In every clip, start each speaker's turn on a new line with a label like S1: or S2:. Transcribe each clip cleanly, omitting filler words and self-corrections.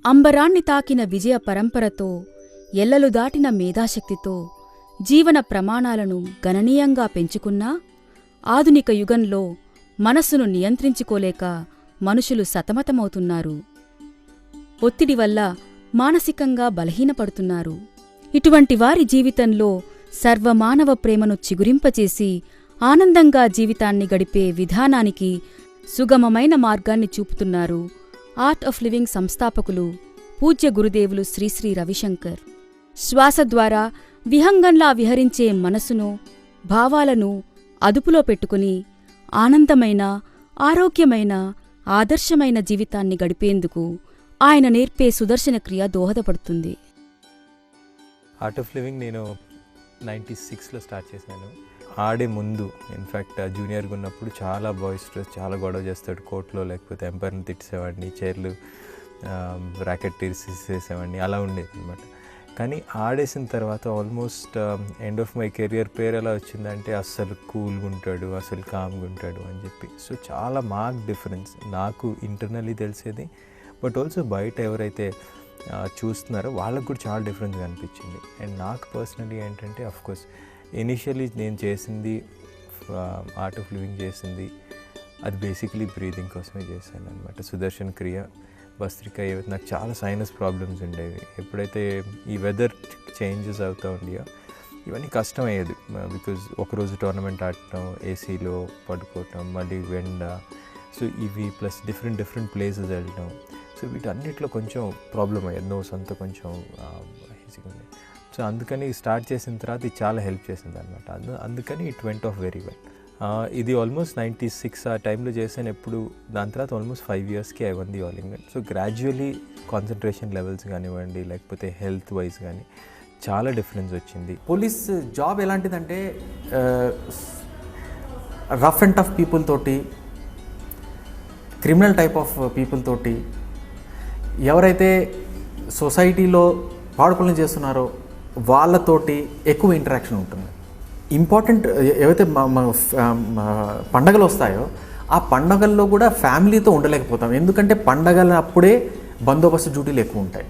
S1: అంబరాన్ని తాకిన విజయ పరంపరతో, ఎల్లలు దాటిన మేధాశక్తితో జీవన ప్రమాణాలను గణనీయంగా పెంచుకున్నా ఆధునిక యుగంలో మనస్సును నియంత్రించుకోలేక మనుషులు సతమతమవుతున్నారు. ఒత్తిడి వల్ల మానసికంగా బలహీనపడుతున్నారు. ఇటువంటి వారి జీవితంలో సర్వమానవ ప్రేమను చిగురింపచేసి ఆనందంగా జీవితాన్ని గడిపే విధానానికి సుగమమైన మార్గాన్ని చూపుతున్నారు ఆర్ట్ ఆఫ్ లివింగ్ సంస్థాపకులు పూజ్య గురుదేవులు శ్రీశ్రీ రవిశంకర్. శ్వాస ద్వారా విహంగంలా విహరించే మనసును, భావాలను అదుపులో పెట్టుకుని ఆనందమైన, ఆరోగ్యమైన, ఆదర్శమైన జీవితాన్ని గడిపేందుకు ఆయన నేర్పే సుదర్శన క్రియ దోహదపడుతుంది.
S2: ఆర్ట్ ఆఫ్ లివింగ్ నేను 96లో స్టార్ట్ చేశాను. ఆడే ముందు ఇన్ఫ్యాక్ట్ జూనియర్గా ఉన్నప్పుడు చాలా బాయిస్ట్రెస్, చాలా గొడవ చేస్తాడు కోర్టులో, లేకపోతే ఎంపైర్ని తిట్టేసేవాడిని, చైర్లు ర్యాకెట్ తీసేసేవాడిని, అలా ఉండేది అనమాట. కానీ ఆడేసిన తర్వాత almost end of my career పేరు ఎలా వచ్చిందంటే అస్సలు కూల్గా ఉంటాడు, అసలు కామ్గా ఉంటాడు అని చెప్పి. సో చాలా మార్క్ డిఫరెన్స్ నాకు ఇంటర్నల్లీ తెలిసేది, బట్ ఆల్సో బయట ఎవరైతే చూస్తున్నారో వాళ్ళకు కూడా చాలా డిఫరెన్స్గా అనిపించింది. అండ్ నాకు పర్సనలీ ఏంటంటే అఫ్కోర్స్ ఇనిషియలీ నేను చేసింది ఆర్ట్ ఆఫ్ లివింగ్ చేసింది అది బేసిక్లీ బ్రీదింగ్ కోసమే చేశాను అనమాట. సుదర్శన్ క్రియ, భస్త్రిక, ఏవైతే నాకు చాలా సైనస్ ప్రాబ్లమ్స్ ఉండేవి. ఎప్పుడైతే ఈ వెదర్ చేంజెస్ అవుతూ ఉండేయో ఇవన్నీ కష్టమయ్యేది. బికాజ్ ఒకరోజు టోర్నమెంట్ ఆడటం, ఏసీలో పడుకోవటం, మళ్ళీ ఎండ, సో ఇవి ప్లస్ డిఫరెంట్ ప్లేసెస్ వెళ్ళటం, సో వీటన్నిటిలో కొంచెం ప్రాబ్లం అయ్యేది. నోస్ అంతా కొంచెం ఈజీగా ఉండేది. సో అందుకని స్టార్ట్ చేసిన తర్వాత ఇది చాలా హెల్ప్ చేసింది అనమాట. అందుకని it went off very well. ఇది ఆల్మోస్ట్ 96 ఆ టైంలో చేశాను. ఎప్పుడు దాని తర్వాత ఆల్మోస్ట్ 5 yearsకి I won the all England. So gradually concentration levels కానివ్వండి, లేకపోతే హెల్త్ వైజ్ కానీ చాలా డిఫరెన్స్ వచ్చింది.
S3: పోలీస్ జాబ్ ఎలాంటిదంటే రఫ్ అండ్ టఫ్ పీపుల్ తోటి, క్రిమినల్ టైప్ ఆఫ్ పీపుల్ తోటి, ఎవరైతే సొసైటీలో పాడుపనులు చేస్తున్నారో వాళ్ళతోటి ఎక్కువ ఇంటరాక్షన్ ఉంటుంది. ఇంపార్టెంట్ ఏవైతే పండగలు వస్తాయో ఆ పండగల్లో కూడా ఫ్యామిలీతో ఉండలేకపోతాం. ఎందుకంటే పండగల అప్పుడే బందోబస్తు డ్యూటీలు ఎక్కువ ఉంటాయి.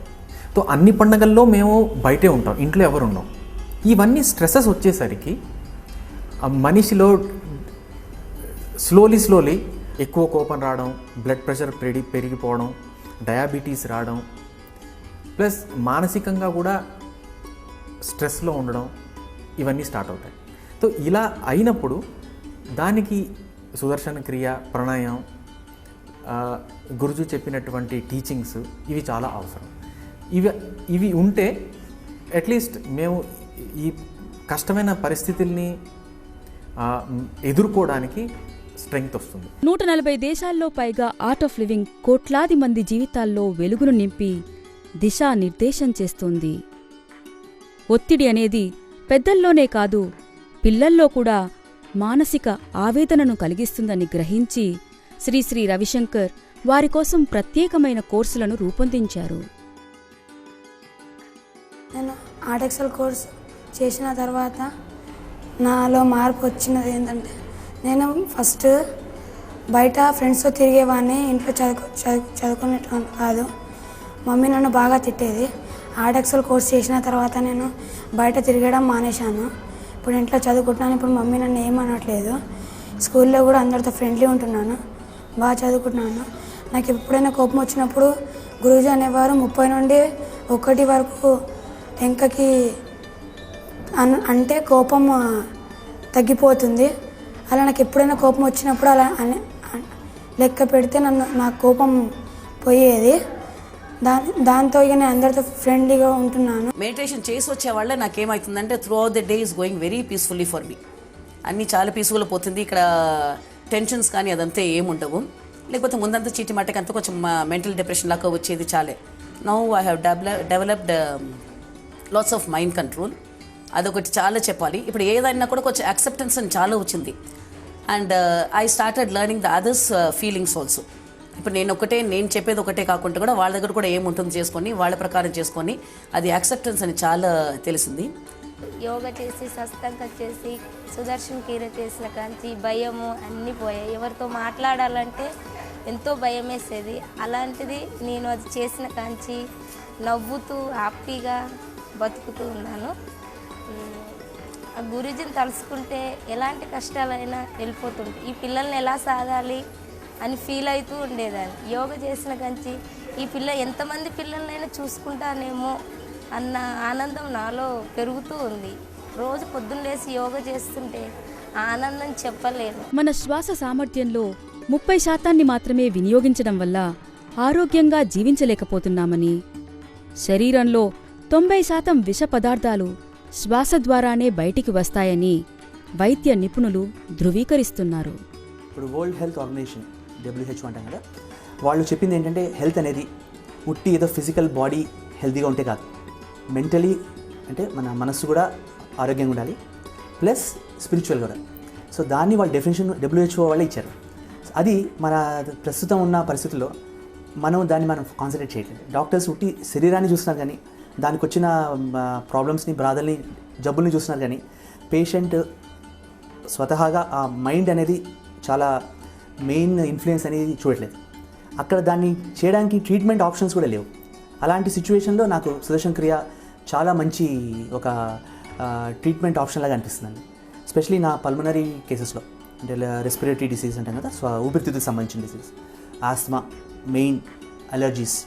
S3: సో అన్ని పండగల్లో మేము బయటే ఉంటాం, ఇంట్లో ఎవరు ఉన్నాం. ఇవన్నీ స్ట్రెసెస్ వచ్చేసరికి మనిషిలో స్లోలీ ఎక్కువ కోపం రావడం, బ్లడ్ ప్రెషర్ పెరిగిపోవడం, డయాబెటీస్ రావడం, ప్లస్ మానసికంగా కూడా స్ట్రెస్లో ఉండడం, ఇవన్నీ స్టార్ట్ అవుతాయి. సో ఇలా అయినప్పుడు దానికి సుదర్శన క్రియ, ప్రాణాయామం, గురుజీ చెప్పినటువంటి టీచింగ్స్ ఇవి చాలా అవసరం. ఇవి ఉంటే అట్లీస్ట్ మేము ఈ కష్టమైన పరిస్థితుల్ని ఎదుర్కోవడానికి స్ట్రెంగ్త్ వస్తుంది.
S1: 140 దేశాల్లో పైగా ఆర్ట్ ఆఫ్ లివింగ్ కోట్లాది మంది జీవితాల్లో వెలుగును నింపి దిశానిర్దేశం చేస్తోంది. ఒత్తిడి అనేది పెద్దల్లోనే కాదు, పిల్లల్లో కూడా మానసిక ఆవేదనను కలిగిస్తుందని గ్రహించి శ్రీశ్రీ రవిశంకర్ వారి కోసం ప్రత్యేకమైన కోర్సులను రూపొందించారు.
S4: నేను ఆర్ట్ ఎక్సెల్ కోర్స్ చేసిన తర్వాత నాలో మార్పు వచ్చినది ఏంటంటే, నేను ఫస్ట్ బయట ఫ్రెండ్స్తో తిరిగేవాడిని, ఇంట్లో చదువుకునేటోని కాదు. మమ్మీ నన్ను బాగా తిట్టేది. ఆర్ట్ ఎక్సెల్ కోర్స్ చేసిన తర్వాత నేను బయట తిరగడం మానేశాను. ఇప్పుడు ఇంట్లో చదువుకుంటున్నాను. ఇప్పుడు మమ్మీ నన్ను ఏమనట్లేదు. స్కూల్లో కూడా అందరితో ఫ్రెండ్లీ ఉంటున్నాను, బాగా చదువుకుంటున్నాను. నాకు ఎప్పుడైనా కోపం వచ్చినప్పుడు గురూజీ అనేవారు 30 నుండి 1 వరకు టెంకకి అంటే కోపం తగ్గిపోతుంది. అలా నాకు ఎప్పుడైనా కోపం వచ్చినప్పుడు అలా లెక్క పెడితే నాకు కోపం పోయేది. దాంతో ఇక నేను అందరితో ఫ్రెండ్లీగా ఉంటున్నాను.
S5: మెడిటేషన్ చేసి వచ్చే వాళ్ళే నాకేమవుతుందంటే throughout the day is going very peacefully for me. అన్నీ చాలా పీస్ఫుల్గా పోతుంది. ఇక్కడ టెన్షన్స్ కానీ అదంతా ఏముండవు. లేకపోతే ముందంతా చీటి మట్టకి అంతా కొంచెం మెంటల్ డిప్రెషన్ లాగా వచ్చేది చాలే. Now I have developed lots of mind control. అదొకటి చాలా చెప్పాలి. ఇప్పుడు ఏదైనా కూడా కొంచెం యాక్సెప్టెన్స్ అని చాలా వచ్చింది. And I started learning the others feelings also. ఇప్పుడు నేను చెప్పేది ఒకటే కాకుండా కూడా వాళ్ళ దగ్గర కూడా ఏముంటుంది చేసుకొని వాళ్ళ ప్రకారం చేసుకొని అది యాక్సెప్టెన్స్ అని చాలా తెలిసింది.
S6: యోగా చేసి సత్సంగ చేసి సుదర్శన్ క్రియ చేసిన కాంచి భయము అన్నీ పోయాయి. ఎవరితో మాట్లాడాలంటే ఎంతో భయం వేసేది. అలాంటిది నేను అది చేసిన కాంచి నవ్వుతూ హ్యాపీగా బతుకుతూ ఉన్నాను. ఆ గురూజీని తలుసుకుంటే ఎలాంటి కష్టాలైనా వెళ్ళిపోతుంటాయి. ఈ పిల్లల్ని ఎలా సాగాలి అని ఫీల్ అవుతూ ఉండేదాన్ని. యోగా చేసిన కాంచి ఈ పిల్ల ఎంతమంది పిల్లలనైనా చూసుకుంటానేమో అన్న ఆనందం నాలో పెరుగుతూ ఉంది. రోజు పొద్దున్న లేసి యోగా చేస్తుంటే ఆ ఆనందం చెప్పలేను.
S1: మన శ్వాస సామర్థ్యంలో 30% మాత్రమే వినియోగించడం వల్ల ఆరోగ్యంగా జీవించలేకపోతున్నామని, శరీరంలో 90% విష పదార్థాలు శ్వాస ద్వారానే బయటికి వస్తాయని వైద్య నిపుణులు ధృవీకరిస్తున్నారు.
S7: ఇప్పుడు వరల్డ్ హెల్త్ ఆర్గనైజేషన్ WHO అంటాం కదా, వాళ్ళు చెప్పింది ఏంటంటే హెల్త్ అనేది ఉట్టి ఏదో ఫిజికల్ బాడీ హెల్తీగా ఉంటే కాదు, మెంటలీ అంటే మన మనస్సు కూడా ఆరోగ్యంగా ఉండాలి, ప్లస్ స్పిరిచువల్ కూడా. సో దాన్ని వాళ్ళ డెఫినేషన్ WHO వాళ్ళే ఇచ్చారు. అది మన ప్రస్తుతం ఉన్న పరిస్థితుల్లో దాన్ని మనం కాన్సన్ట్రేట్ చేయట్లేదు. డాక్టర్స్ ఉట్టి శరీరాన్ని చూస్తున్నారు కానీ దానికి వచ్చిన ప్రాబ్లమ్స్ని, బాధల్ని, జబ్బుల్ని చూస్తున్నారు కానీ పేషెంట్ స్వతహాగా ఆ మైండ్ అనేది చాలా మెయిన్ ఇన్ఫ్లుయెన్స్ అనేది చూడట్లేదు. అక్కడ దాన్ని చేయడానికి ట్రీట్మెంట్ ఆప్షన్స్ కూడా లేవు. అలాంటి సిచ్యువేషన్లో నాకు సుదర్శన్ క్రియ చాలా మంచి ఒక ట్రీట్మెంట్ ఆప్షన్ లాగా అనిపిస్తుందండి. ఎస్పెషలీ నా పల్మనరీ కేసెస్లో, అంటే రెస్పిరేటరీ డిసీజ్ అంటాం కదా, ఊపిరితిత్తులకు సంబంధించిన డిసీజ్, ఆస్మా, మెయిన్ అలర్జీస్,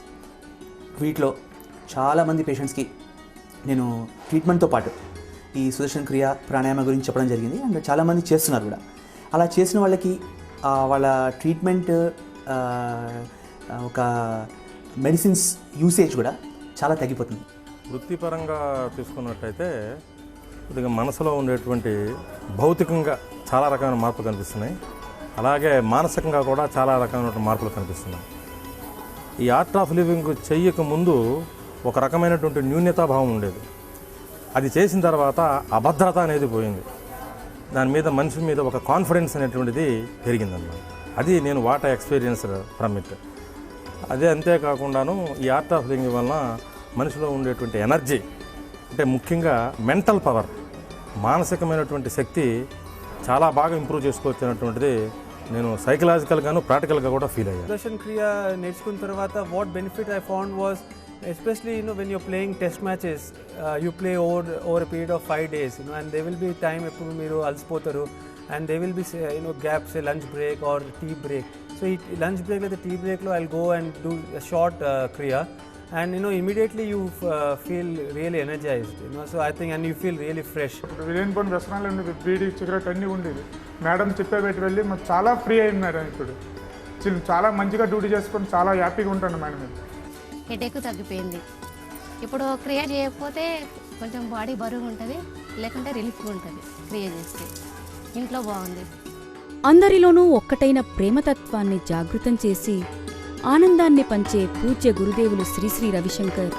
S7: వీటిలో చాలామంది పేషెంట్స్కి నేను ట్రీట్మెంట్తో పాటు ఈ సుదర్శన్ క్రియ ప్రాణాయామ గురించి చెప్పడం జరిగింది. అండ్ చాలామంది చేస్తున్నారు కూడా. అలా చేసిన వాళ్ళకి వాళ్ళ ట్రీట్మెంట్ ఒక మెడిసిన్స్ యూసేజ్ కూడా చాలా తగ్గిపోతుంది.
S8: వృత్తిపరంగా తీసుకున్నట్టయితే కొద్దిగా మనసులో ఉండేటువంటి భౌతికంగా చాలా రకమైన మార్పులు కనిపిస్తున్నాయి, అలాగే మానసికంగా కూడా చాలా రకమైన మార్పులు కనిపిస్తున్నాయి. ఈ ఆర్ట్ ఆఫ్ లివింగ్ చెయ్యక ముందు ఒక రకమైనటువంటి న్యూన్యతాభావం ఉండేది. అది చేసిన తర్వాత అభద్రత అనేది పోయింది. దాని మీద మనిషి మీద ఒక కాన్ఫిడెన్స్ అనేటువంటిది పెరిగిందన్నమాట. అది నేను what I experience from it. అదే అంతేకాకుండాను ఈ ఆర్ట్ ఆఫ్ లివింగ్ వలన మనిషిలో ఉండేటువంటి ఎనర్జీ, అంటే ముఖ్యంగా మెంటల్ పవర్, మానసికమైనటువంటి శక్తి చాలా బాగా ఇంప్రూవ్ చేసుకోవచ్చు అనేటువంటిది నేను సైకలాజికల్గాను ప్రాక్టికల్గా కూడా ఫీల్ అయ్యాను.
S9: సుదర్శన్ క్రియ నేర్చుకున్న తర్వాత what benefit I found was especially when you're playing test matches, you play over a period of 5 days, and there will be time eppudu meeru alsipotaru, and there will be gaps, a lunch break or tea break. So lunch break like the tea break lo I'll go and do a short kriya, and immediately you feel really energized, so I think, and you feel really fresh.
S10: విలేన్ పని వ్యసనాలు ఉండేది, beedi cigarette అన్నీ ఉండేది. Madam చెప్పేబెట్టి వెళ్ళి మాకు చాలా free అయింది madam. ఇప్పుడు చాలా మంచిగా డ్యూటీ చేసుకొని చాలా హ్యాపీగా ఉంటాను మేడం.
S11: హెడేక్ తగ్గిపోయింది. ఇప్పుడు క్రియ చేయకపోతే కొంచెం బాడీ బరువు ఉంటుంది, లేకుంటే రిలీఫ్గా ఉంటుంది. క్రియ చేస్తే ఇంట్లో బాగుంది.
S1: అందరిలోనూ ఒక్కటైన ప్రేమతత్వాన్ని జాగృతం చేసి ఆనందాన్ని పంచే పూజ్య గురుదేవులు శ్రీ శ్రీ రవిశంకర్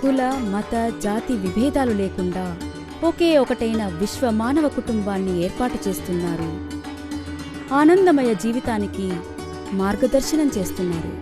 S1: కుల, మత, జాతి విభేదాలు లేకుండా ఒకే ఒకటైన విశ్వ మానవ కుటుంబాన్ని ఏర్పాటు చేస్తున్నారు. ఆనందమయ జీవితానికి మార్గదర్శనం చేస్తున్నారు.